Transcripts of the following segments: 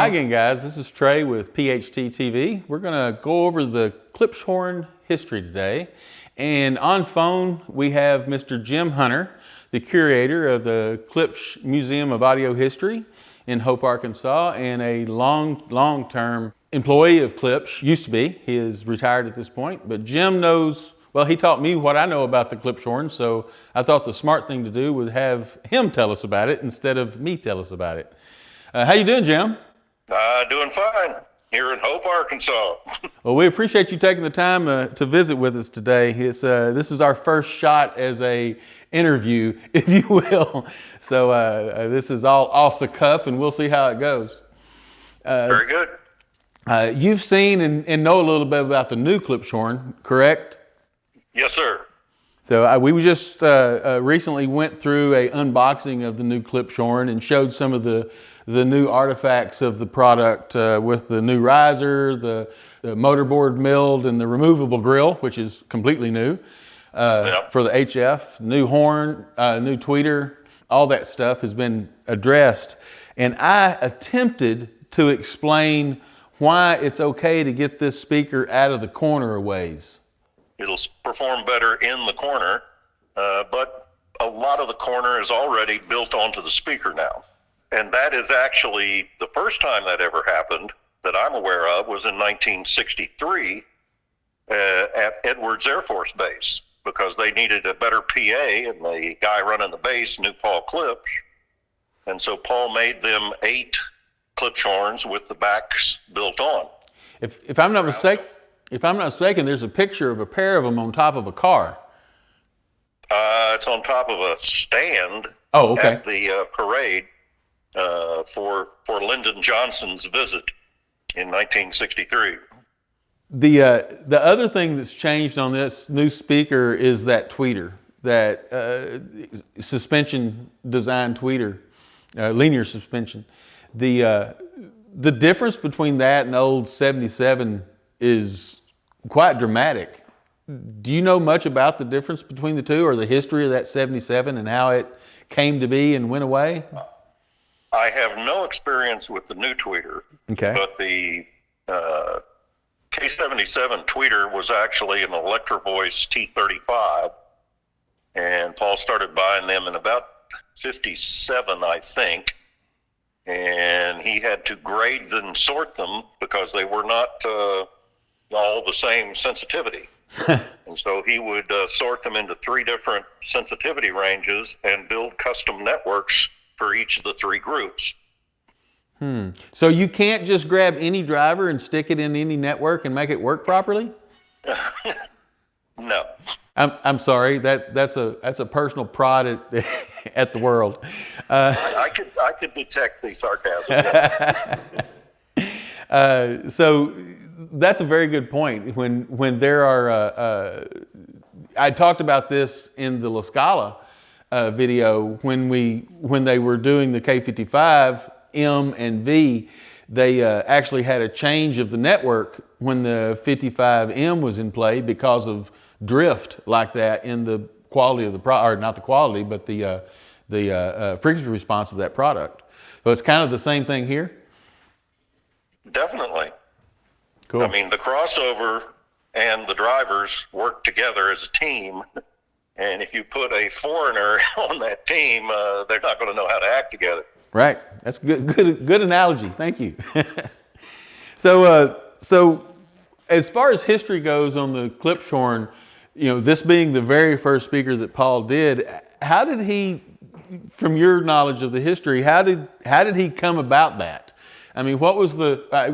Hi again, guys. This is Trey with PHT-TV. We're going to go over the Klipschorn history today. And on phone, we have Mr. Jim Hunter, the curator of the Klipsch Museum of Audio History in Hope, Arkansas, and a long-term employee of Klipsch. Used to be. He is retired at this point. But Jim knows, well, he taught me what I know about the Klipschorn, so I thought the smart thing to do was have him tell us about it instead of me tell us about it. How you doing, Jim? Doing fine here in Hope, Arkansas. Well, we appreciate you taking the time to visit with us today. This is our first shot as a interview, if you will. So this is all off the cuff, and we'll see how it goes. Very good. You've seen and know a little bit about the new Klipschorn, correct? Yes, sir. So we just recently went through a unboxing of the new Klipschorn and showed some of the new artifacts of the product with the new riser, the motorboard milled, and the removable grill, which is completely new for the HF, new horn, new tweeter, all that stuff has been addressed. And I attempted to explain why it's okay to get this speaker out of the corner a ways. It'll perform better in the corner, but a lot of the corner is already built onto the speaker now. And that is actually the first time that ever happened that I'm aware of was in 1963 at Edwards Air Force Base, because they needed a better PA, and the guy running the base knew Paul Klipsch. And so Paul made them 8 Klipschorns with the backs built on. If I'm not mistaken, there's a picture of a pair of them on top of a car. It's on top of a stand at the parade for Lyndon Johnson's visit in 1963. The other thing that's changed on this new speaker is that tweeter, that suspension design tweeter, linear suspension. The difference between that and the old 77 is quite dramatic. Do you know much about the difference between the two, or the history of that 77 and how it came to be and went away? I have no experience with the new tweeter, but the K77 tweeter was actually an Electro Voice T35, and Paul started buying them in about 57, I think, and he had to grade and sort them because they were not all the same sensitivity. And so he would sort them into 3 different sensitivity ranges and build custom networks for each of the 3 groups. So you can't just grab any driver and stick it in any network and make it work properly? No. I'm sorry. That's a personal prod at the world. I could detect the sarcasm. Yes. So that's a very good point. When there are, I talked about this in the La Scala video when they were doing the K55 M and V. They actually had a change of the network when the 55M was in play because of drift like that in the quality of the product, or not the quality, but the frequency response of that product. So it's kind of the same thing here? Definitely. Cool. I mean, the crossover and the drivers work together as a team, and if you put a foreigner on that team, they're not going to know how to act together. Right. That's good analogy. Thank you. So as far as history goes on the Klipschorn, this being the very first speaker that Paul did, how did he, from your knowledge of the history, how did he come about that? I mean, what was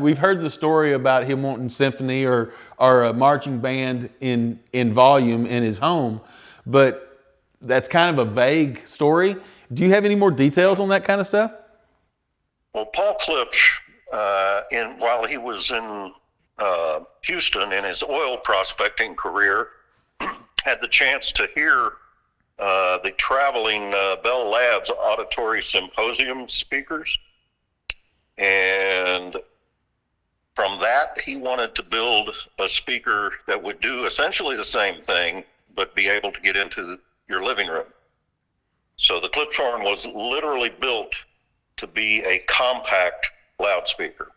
we've heard the story about him wanting symphony or a marching band in volume in his home, but that's kind of a vague story. Do you have any more details on that kind of stuff? Well, Paul Klipsch, while he was in Houston in his oil prospecting career, had the chance to hear the traveling Bell Labs auditory symposium speakers. And from that, he wanted to build a speaker that would do essentially the same thing, but be able to get into your living room. So the Klipschorn was literally built to be a compact loudspeaker.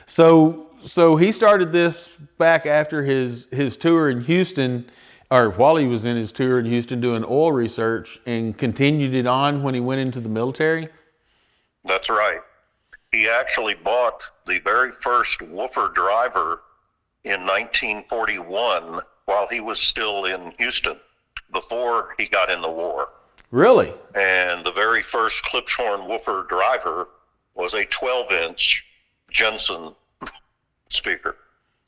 So he started this back after his tour in Houston, or while he was in his tour in Houston doing oil research, and continued it on when he went into the military? That's right. He actually bought the very first woofer driver in 1941 while he was still in Houston, before he got in the war. Really? And the very first Klipschorn woofer driver was a 12-inch Jensen speaker.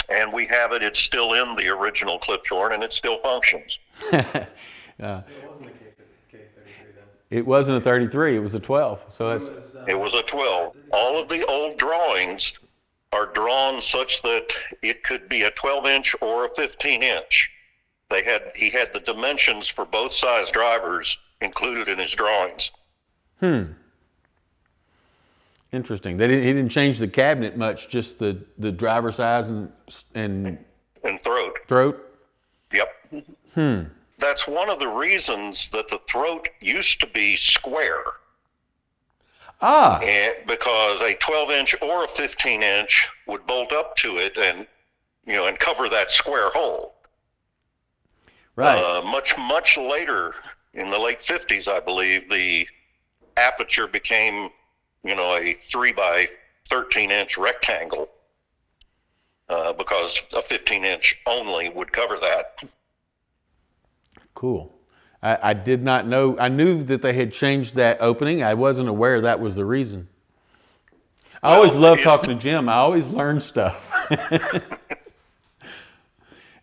And we have it. It's still in the original Klipschorn, and it still functions. So it wasn't a K33 then? It wasn't a 33, it was a 12. So that's It was a 12. All of the old drawings are drawn such that it could be a 12-inch or a 15-inch. He had the dimensions for both size drivers included in his drawings. interesting. He didn't change the cabinet much, just the driver size and throat. throat? Yep. That's one of the reasons that the throat used to be square. Because a 12-inch or a 15-inch would bolt up to it and cover that square hole. Right. Much later, in the late 50s, I believe, the aperture became, a 3 by 13-inch rectangle, because a 15-inch only would cover that. Cool. I did not know. I knew that they had changed that opening. I wasn't aware that was the reason. I always love talking to Jim. I always learn stuff.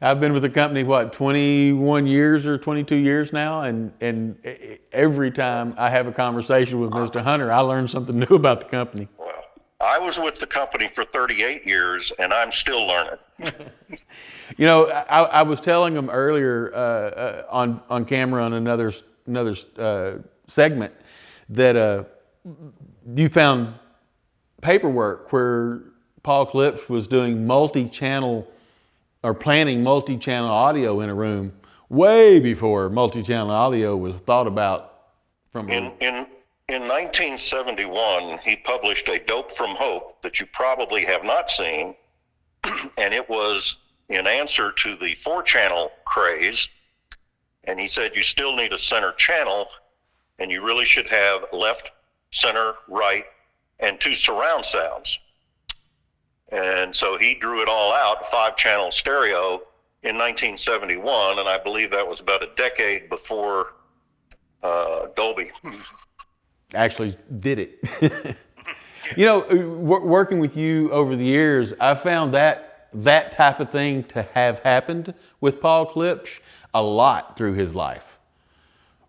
I've been with the company, 21 years or 22 years now, and every time I have a conversation with Mr. Hunter, I learn something new about the company. Well, I was with the company for 38 years, and I'm still learning. I was telling him earlier on camera on another segment that you found paperwork where Paul Klipsch was doing multi-channel or planning multi-channel audio in a room way before multi-channel audio was thought about. In 1971, he published A Dope from Hope that you probably have not seen, and it was in answer to the 4-channel craze. And he said you still need a center channel, and you really should have left, center, right, and 2 surround sounds. And so he drew it all out, 5-channel stereo, in 1971, and I believe that was about a decade before Dolby actually did it. Working with you over the years, I found that type of thing to have happened with Paul Klipsch a lot through his life,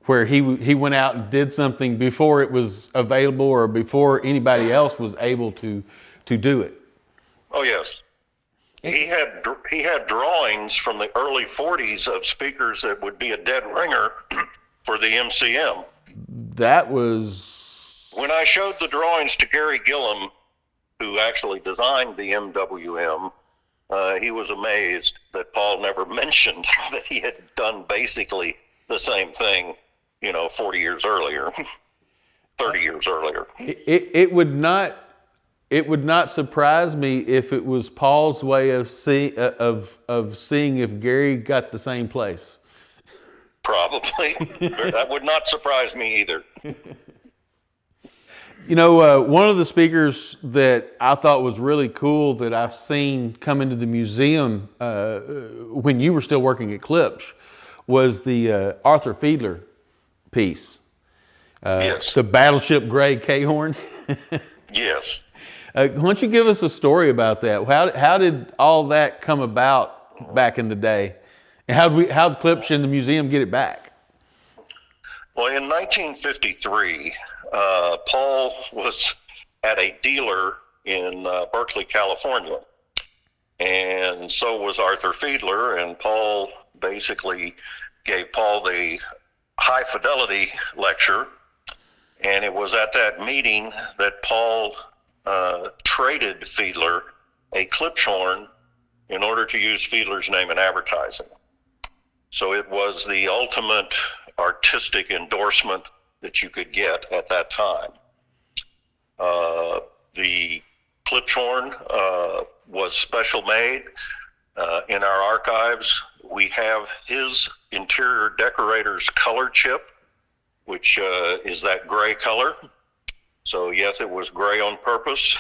where he went out and did something before it was available or before anybody else was able to do it. Oh yes, he had drawings from the early 40s of speakers that would be a dead ringer for the MCM. That was when I showed the drawings to Gary Gillum, who actually designed the MWM. He was amazed that Paul never mentioned that he had done basically the same thing, 40 years earlier, 30 years earlier. It would not surprise me if it was Paul's way of seeing if Gary got the same place. Probably. That would not surprise me either. One of the speakers that I thought was really cool that I've seen come into the museum when you were still working at Klipsch was the Arthur Fiedler piece. Yes. The Battleship Gray Cahorn. Yes. Why don't you give us a story about that? How did all that come about back in the day? And how did Klipsch and the museum get it back? Well, in 1953, Paul was at a dealer in Berkeley, California, and so was Arthur Fiedler, and Paul basically gave Paul the high fidelity lecture, and it was at that meeting that Paul traded Fiedler a Klipschhorn in order to use Fiedler's name in advertising. So it was the ultimate artistic endorsement that you could get at that time. The Klipschorn was special made. In our archives, we have his interior decorator's color chip, which is that gray color. So yes, it was gray on purpose.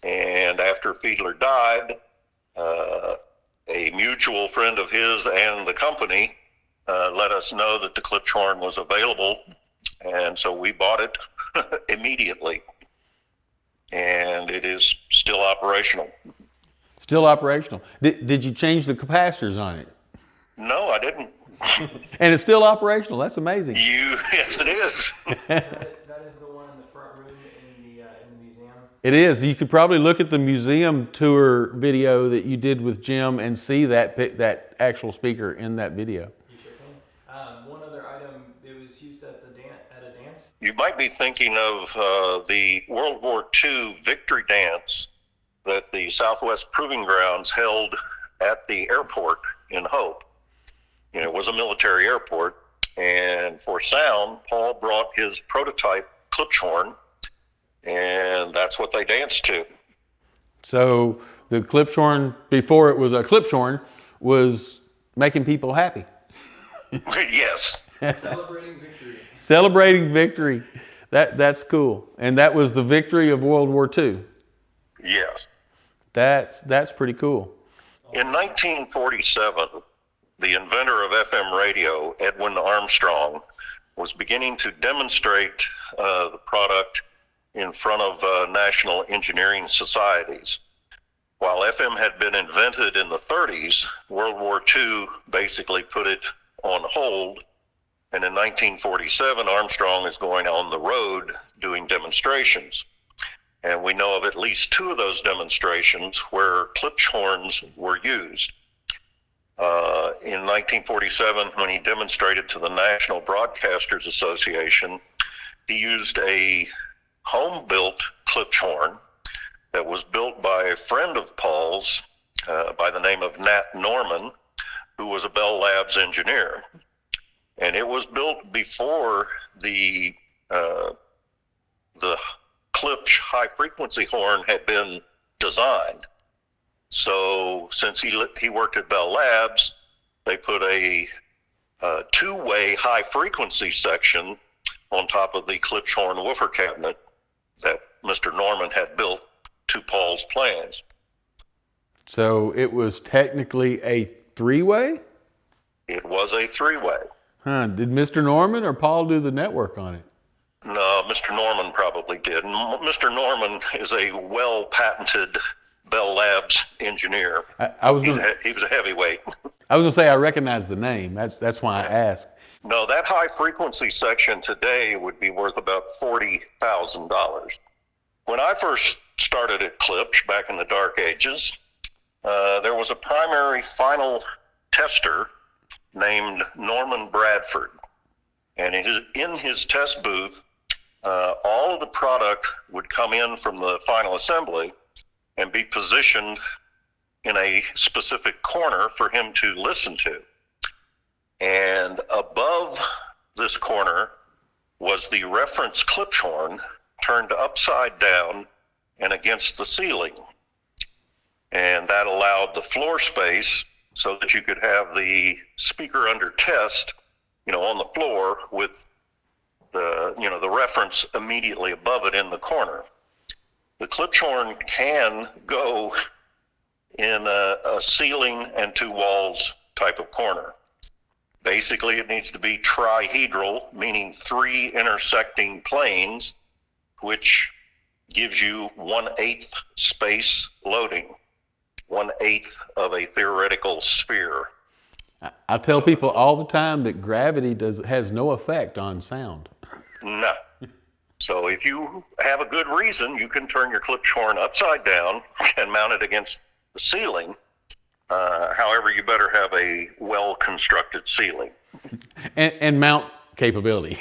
And after Fiedler died, a mutual friend of his and the company let us know that the Klipschorn was available. And so we bought it immediately. And it is still operational. Still operational. Did you change the capacitors on it? No, I didn't. And it's still operational. That's amazing. Yes, it is. That is the one in the front room in the museum. It is. You could probably look at the museum tour video that you did with Jim and see that actual speaker in that video. You sure can. One other item, it was used at a dance. You might be thinking of the World War II victory dance that the Southwest Proving Grounds held at the airport in Hope. You know, it was a military airport, and for sound, Paul brought his prototype Klipschorn, and that's what they danced to. So the Klipschorn, before it was a Klipschorn, was making people happy. Yes. Celebrating victory. Celebrating victory. That's cool. And that was the victory of World War II. Yes. That's pretty cool. In 1947, the inventor of FM radio, Edwin Armstrong, was beginning to demonstrate the product in front of national engineering societies. While FM had been invented in the 30s, World War II basically put it on hold. And in 1947, Armstrong is going on the road doing demonstrations. And we know of at least 2 of those demonstrations where Klipschhorns were used. In 1947, when he demonstrated to the National Broadcasters Association, he used a home-built Klipschorn that was built by a friend of Paul's by the name of Nat Norman, who was a Bell Labs engineer. And it was built before the Klipsch high-frequency horn had been designed. So since he worked at Bell Labs, they put a 2-way high-frequency section on top of the Klipschhorn woofer cabinet that Mr. Norman had built to Paul's plans. So it was technically a 3-way? It was a 3-way. Huh. Did Mr. Norman or Paul do the network on it? No, Mr. Norman probably did. And Mr. Norman is a well-patented Bell Labs engineer. He was a heavyweight. I was going to say I recognize the name. That's why I asked. No, that high-frequency section today would be worth about $40,000. When I first started at Klipsch back in the dark ages, there was a primary final tester named Norman Bradford. And in his test booth, all of the product would come in from the final assembly and be positioned in a specific corner for him to listen to. And above this corner was the reference Klipschhorn turned upside down and against the ceiling. And that allowed the floor space so that you could have the speaker under test, on the floor with the reference immediately above it in the corner. The Klipschhorn can go in a ceiling and 2 walls type of corner. Basically, it needs to be trihedral, meaning 3 intersecting planes, which gives you 1/8 space loading, 1/8 of a theoretical sphere. I tell people all the time that gravity has no effect on sound. No. So if you have a good reason, you can turn your Klipschhorn upside down and mount it against the ceiling. However, you better have a well-constructed ceiling. and mount capability.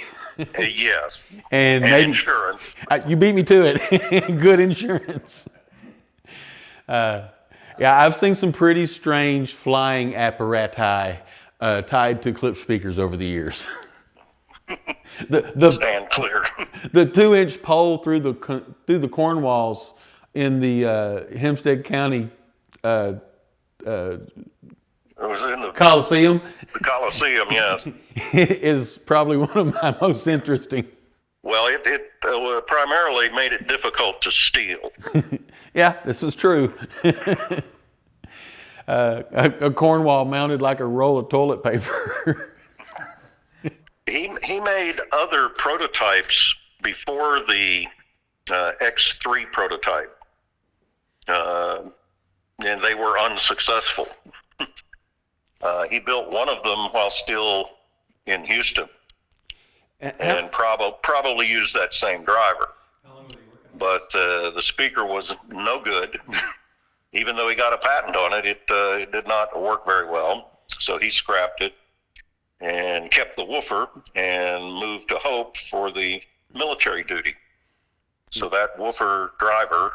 Yes. And maybe insurance. You beat me to it. Good insurance. Yeah, I've seen some pretty strange flying apparati tied to Klipsch speakers over the years. Stand clear. The 2-inch pole through the corn walls in the Hempstead County It was in the Coliseum Coliseum, yes. is probably one of my most interesting. Well, it primarily made it difficult to steal. Yeah, this is true. A corn wall mounted like a roll of toilet paper. He made other prototypes before the X3 prototype, and they were unsuccessful. He built one of them while still in Houston, and probably used that same driver. How long was he working? But the speaker was no good. Even though he got a patent on it, it did not work very well. So he scrapped it and kept the woofer and moved to Hope for the military duty. So that woofer driver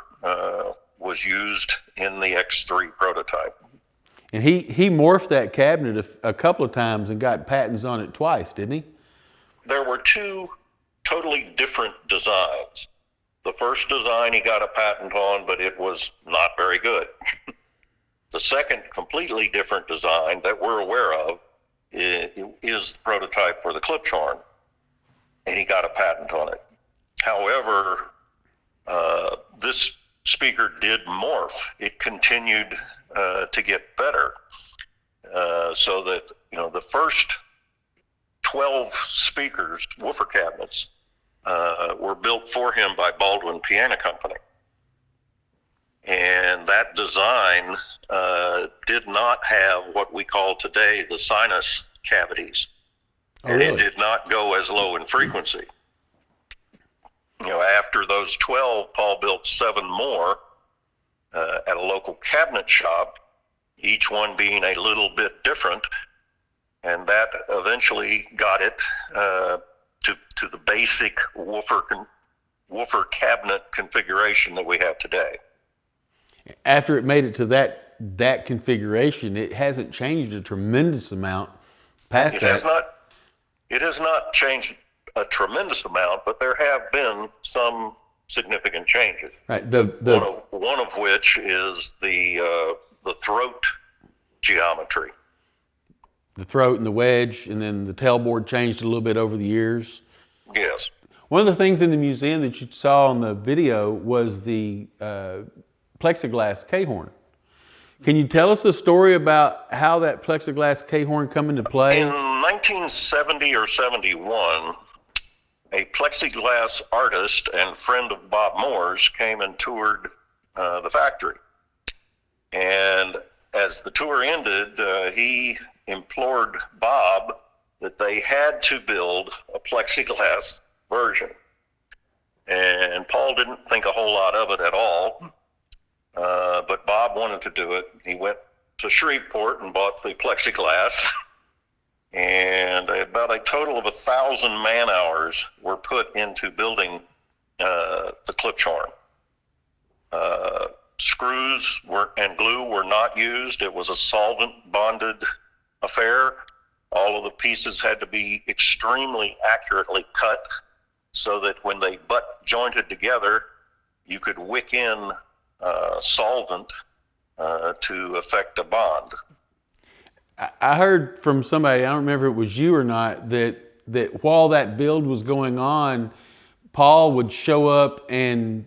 was used in the X3 prototype. And he morphed that cabinet a couple of times and got patents on it twice, didn't he? There were two totally different designs. The first design he got a patent on, but it was not very good. The second completely different design that we're aware of is the prototype for the Klipschorn, and he got a patent on it. However, this speaker did morph. It continued to get better, so that the first 12 speakers, woofer cabinets, were built for him by Baldwin Piano Company. And that design did not have what we call today the sinus cavities. Oh, really? And it did not go as low in frequency. After those 12, Paul built 7 more at a local cabinet shop, each one being a little bit different. And that eventually got it to the basic woofer cabinet configuration that we have today. After it made it to that configuration, it hasn't changed a tremendous amount past that. It has not changed a tremendous amount, but there have been some significant changes. Right. One of which is the throat geometry. The throat and the wedge, and then the tailboard changed a little bit over the years. Yes. One of the things in the museum that you saw on the video was the plexiglass Cahorn. Can you tell us the story about how that plexiglass Cahorn come into play? In 1970 or 71, a plexiglass artist and friend of Bob Moore's came and toured the factory. And as the tour ended, he implored Bob that they had to build a plexiglass version. And Paul didn't think a whole lot of it at all, but Bob wanted to do it. He went to Shreveport and bought the plexiglass, and about a total of 1,000 man-hours were put into building the Klipschorn. Screws and glue were not used. It was a solvent-bonded affair. All of the pieces had to be extremely accurately cut so that when they butt jointed together, you could wick in solvent to affect a bond. I heard from somebody, I don't remember if it was you or not, that while that build was going on, Paul would show up and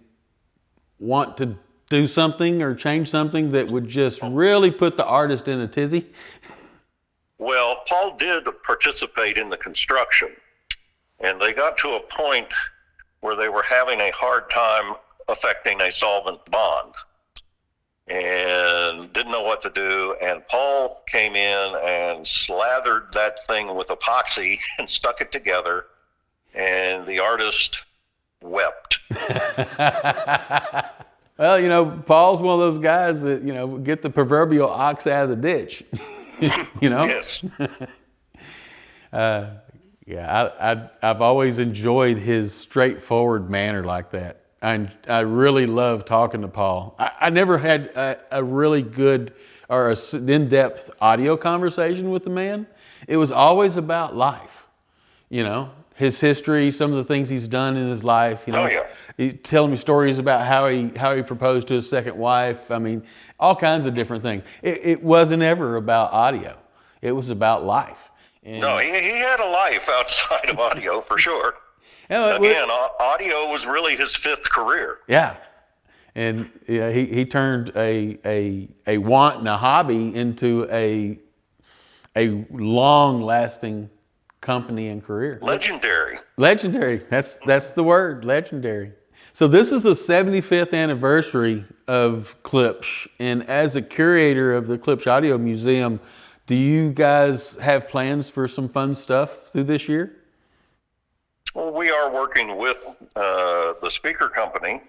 want to do something or change something that would just really put the artist in a tizzy. Well, Paul did participate in the construction, and they got to a point where they were having a hard time affecting a solvent bond and didn't know what to do. And Paul came in and slathered that thing with epoxy and stuck it together, and the artist wept. Well, Paul's one of those guys that, get the proverbial ox out of the ditch. Yes. I've always enjoyed his straightforward manner like that. I really love talking to Paul. I never had a really good or in-depth audio conversation with the man. It was always about life, his history, some of the things he's done in his life. You know, Oh, yeah. He telling me stories about how he proposed to his second wife. I mean, all kinds of different things. It wasn't ever about audio. It was about life. And, No, he had a life outside of audio for sure. Again, audio was really his fifth career. Yeah. And yeah, he turned a want and a hobby into a long-lasting company and career. Legendary. Legendary. That's the word. Legendary. So this is the 75th anniversary of Klipsch, and as a curator of the Klipsch Audio Museum, do you guys have plans for some fun stuff through this year? Well, we are working with the speaker company,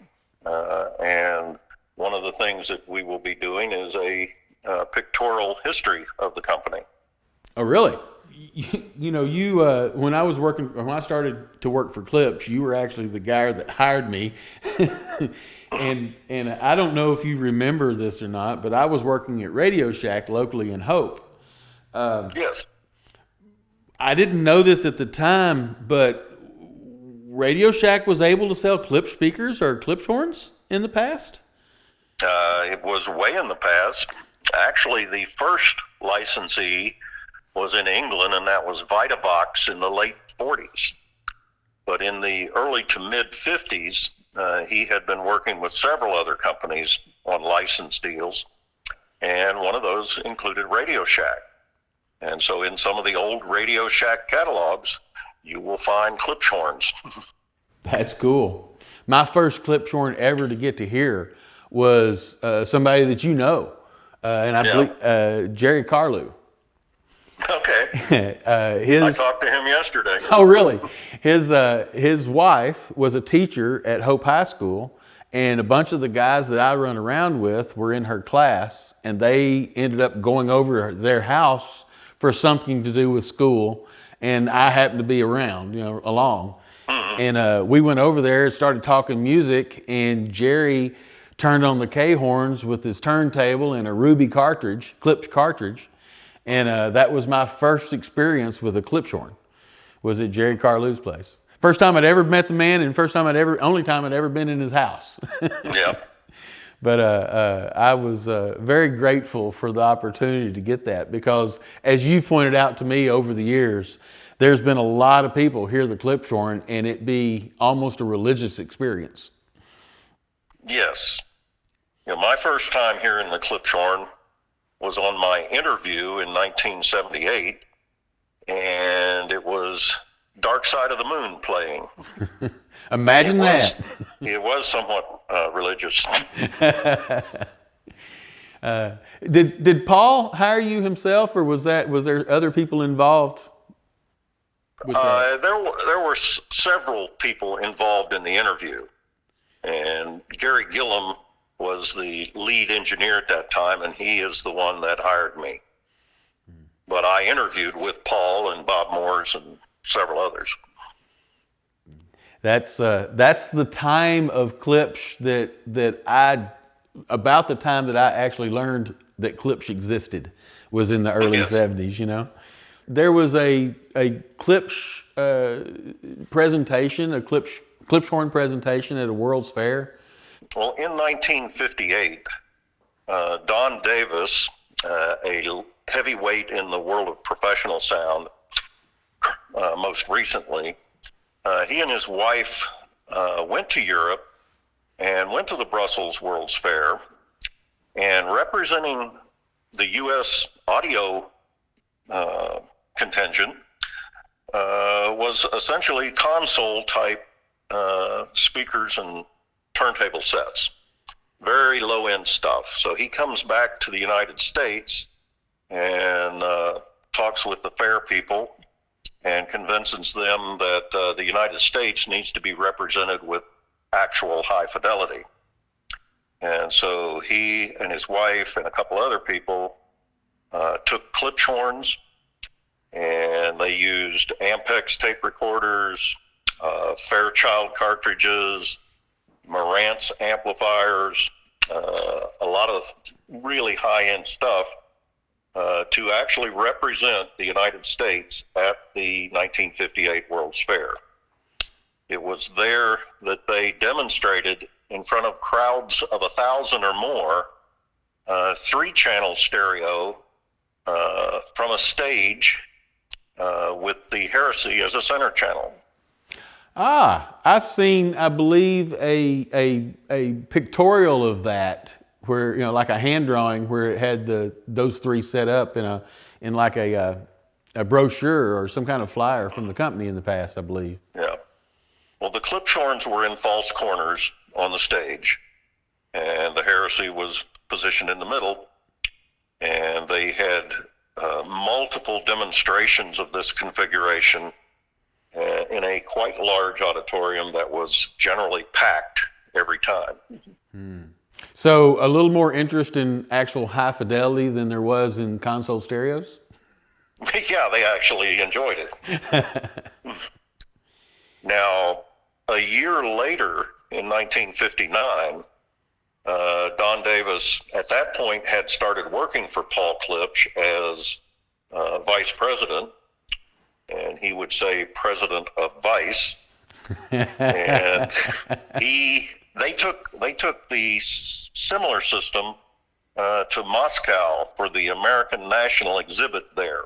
and one of the things that we will be doing is a pictorial history of the company. Oh, really? You know, when I started to work for Klipsch, you were actually the guy that hired me. and I don't know if you remember this or not, but I was working at Radio Shack locally in Hope. Yes. I didn't know this at the time, but Radio Shack was able to sell Klipsch speakers or Klipschhorns in the past? It was way in the past. Actually, the first licensee was in England, and that was Vitavox in the late 40s. But in the early to mid 50s, he had been working with several other companies on license deals, and one of those included Radio Shack. And so in some of the old Radio Shack catalogs, you will find Klipschhorns. That's cool. My first Klipschorn ever to get to hear was somebody that you know, and I believe Jerry Carlu. Okay. I talked to him yesterday. Oh, really? His wife was a teacher at Hope High School, and a bunch of the guys that I run around with were in her class, and they ended up going over to their house for something to do with school, and I happened to be around, along. Mm-hmm. And we went over there and started talking music, and Jerry turned on the Cahorns with his turntable and a Ruby cartridge, Klipsch cartridge. And that was my first experience with a Klipschorn, was at Jerry Carlu's place. First time I'd ever met the man, and only time I'd ever been in his house. Yeah. But I was very grateful for the opportunity to get that, because as you pointed out to me over the years, there's been a lot of people hear the Klipschorn and it be almost a religious experience. Yes. My first time hearing the Klipschorn was on my interview in 1978, and it was Dark Side of the Moon playing. Imagine that. It was somewhat religious. Did Paul hire you himself, or was there other people involved with that? There were several people involved in the interview, and Gary Gillum was the lead engineer at that time, and he is the one that hired me. But I interviewed with Paul and Bob Moores and several others. That's the time of Klipsch about the time that I actually learned that Klipsch existed, was in the early 70s, There was a Klipsch presentation, a Klipschhorn presentation at a World's Fair. Well, in 1958, Don Davis, a heavyweight in the world of professional sound, most recently, he and his wife went to Europe and went to the Brussels World's Fair, and representing the U.S. audio contingent was essentially console-type speakers and turntable sets, very low-end stuff. So he comes back to the United States and talks with the fair people and convinces them that the United States needs to be represented with actual high fidelity. And so he and his wife and a couple other people took Klipschhorns, and they used Ampex tape recorders, Fairchild cartridges, Marantz amplifiers, a lot of really high-end stuff, to actually represent the United States at the 1958 World's Fair. It was there that they demonstrated in front of crowds of 1,000 or more, 3-channel stereo from a stage with the Heresy as a center channel. I've seen, I believe, a pictorial of that where, like a hand drawing where it had those 3 set up in like a brochure or some kind of flyer from the company in the past, I believe. Yeah. Well, the Klipschorns were in false corners on the stage, and the Heresy was positioned in the middle, and they had multiple demonstrations of this configuration in a quite large auditorium that was generally packed every time. So a little more interest in actual high fidelity than there was in console stereos? Yeah, they actually enjoyed it. Now, a year later, in 1959, Don Davis, at that point, had started working for Paul Klipsch as vice president, and he would say president of vice. And they took the similar system to Moscow for the American National exhibit there.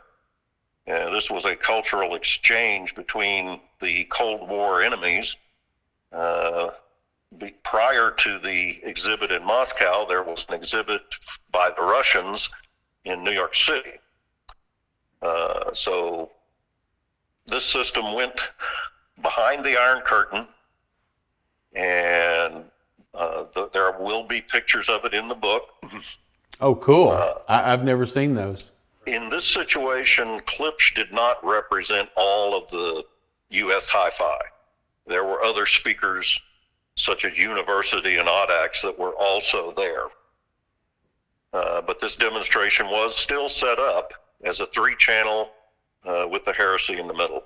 This was a cultural exchange between the Cold War enemies. Prior to the exhibit in Moscow, there was an exhibit by the Russians in New York City. So this system went behind the Iron Curtain, and there will be pictures of it in the book. Oh, cool. I've never seen those. In this situation, Klipsch did not represent all of the U.S. hi-fi. There were other speakers, such as University and Audax, that were also there. But this demonstration was still set up as a 3-channel with the Heresy in the middle.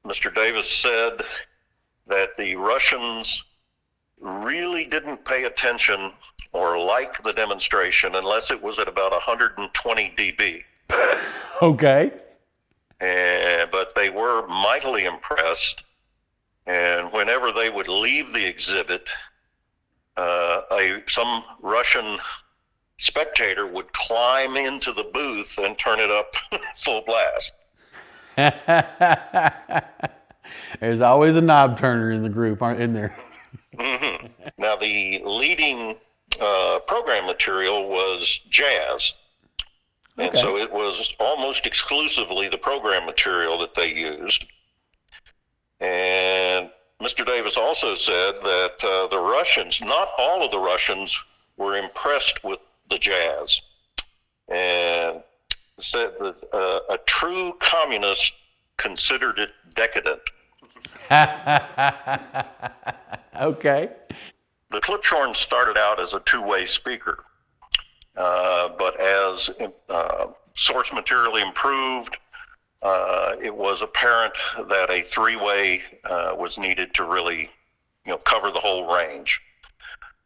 Mr. Davis said that the Russians really didn't pay attention or like the demonstration unless it was at about 120 dB. Okay. But they were mightily impressed, and whenever they would leave the exhibit, some Russian spectator would climb into the booth and turn it up full blast. There's always a knob turner in the group, isn't there? Mm-hmm. Now, the leading program material was jazz. And Okay. so it was almost exclusively the program material that they used. And Mr. Davis also said that the Russians, not all of the Russians, were impressed with the jazz. And said that a true communist considered it decadent. Okay. The Klipschorn started out as a 2-way speaker, but as source material improved, it was apparent that a 3-way was needed to really, cover the whole range.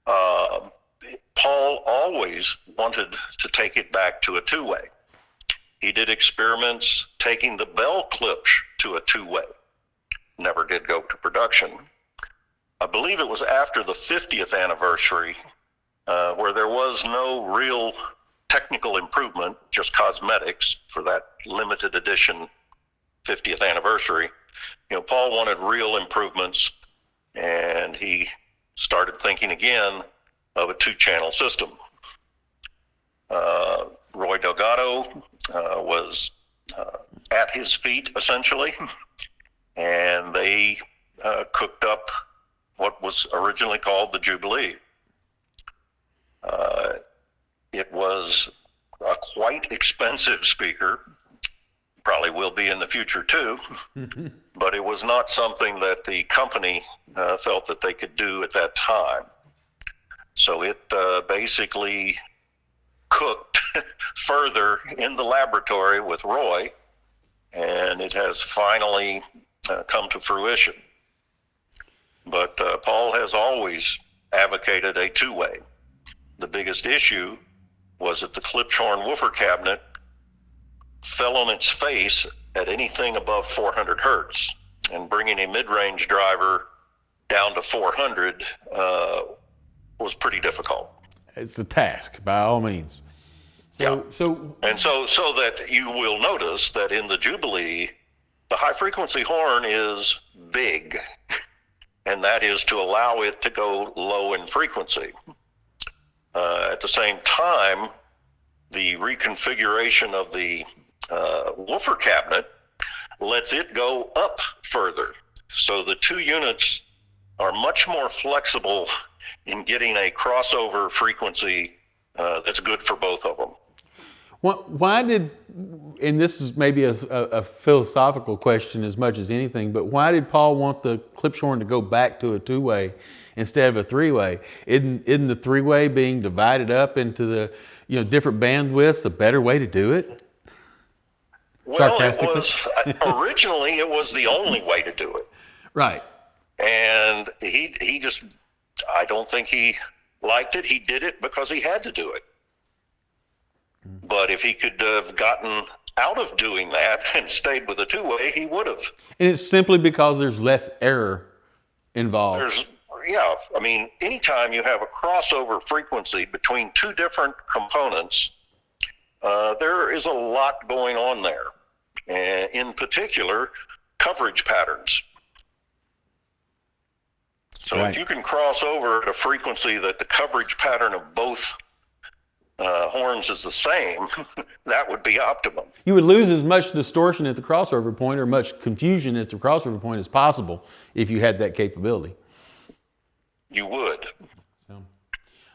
Paul always wanted to take it back to a 2-way. He did experiments taking the Bell Klipsch to a 2-way. Never did go to production. I believe it was after the 50th anniversary, where there was no real technical improvement, just cosmetics for that limited edition 50th anniversary. Paul wanted real improvements, and he started thinking again of a 2-channel system. Roy Delgado was at his feet, essentially, and they cooked up what was originally called the Jubilee. It was a quite expensive speaker, probably will be in the future too, but it was not something that the company felt that they could do at that time. So it basically cooked further in the laboratory with Roy, and it has finally come to fruition. But Paul has always advocated a 2-way. The biggest issue was that the Klipschorn woofer cabinet fell on its face at anything above 400 hertz, and bringing a mid-range driver down to 400 was pretty difficult. It's a task, by all means. So that you will notice that in the Jubilee, the high frequency horn is big, and that is to allow it to go low in frequency. At the same time, the reconfiguration of the woofer cabinet lets it go up further. So the two units are much more flexible in getting a crossover frequency that's good for both of them. Why did, and this is maybe a philosophical question as much as anything, but why did Paul want the Klipschorn to go back to a two-way instead of a three-way? Isn't the three-way being divided up into the different bandwidths a better way to do it? Well, originally it was the only way to do it. Right. And he just, I don't think he liked it. He did it because he had to do it. But if he could have gotten out of doing that and stayed with the two-way, he would have. And it's simply because there's less error involved. Anytime you have a crossover frequency between two different components, there is a lot going on there. And in particular, coverage patterns. So right. If you can cross over at a frequency that the coverage pattern of both horns is the same, that would be optimum. You would lose as much distortion at the crossover point or much confusion at the crossover point as possible if you had that capability. You would.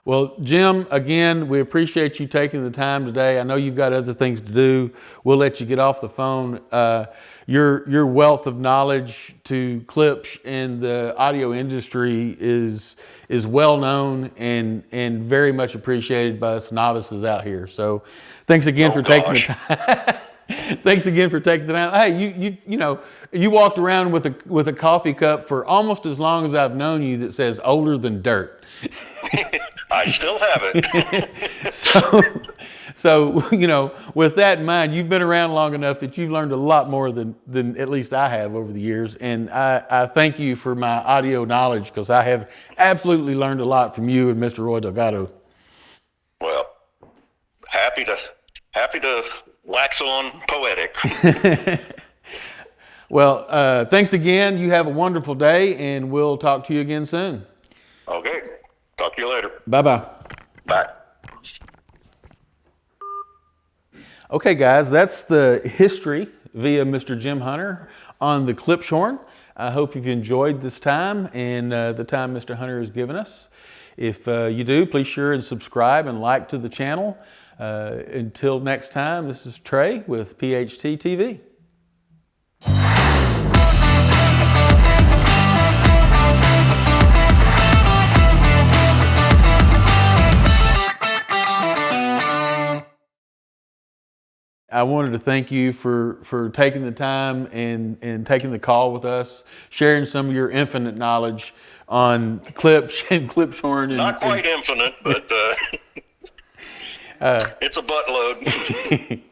Well, Jim, again, we appreciate you taking the time today. I know you've got other things to do. We'll let you get off the phone. Your wealth of knowledge to Klipsch and the audio industry is well known and very much appreciated by us novices out here. So, thanks again for taking the time. Thanks again for taking the time. Hey, you walked around with a coffee cup for almost as long as I've known you that says older than dirt. I still have it. So, with that in mind, you've been around long enough that you've learned a lot more than at least I have over the years. And I thank you for my audio knowledge, because I have absolutely learned a lot from you and Mr. Roy Delgado. Well, happy to wax on poetic. Well, thanks again. You have a wonderful day, and we'll talk to you again soon. Okay. Talk to you later. Bye-bye. Bye. Okay, guys, that's the history via Mr. Jim Hunter on the Klipschorn. I hope you've enjoyed this time and the time Mr. Hunter has given us. If you do, please share and subscribe and like to the channel. Until next time, this is Trey with PHT-TV. I wanted to thank you for taking the time and taking the call with us, sharing some of your infinite knowledge on Klipsch and Klipschorn. Not quite infinite, but it's a buttload.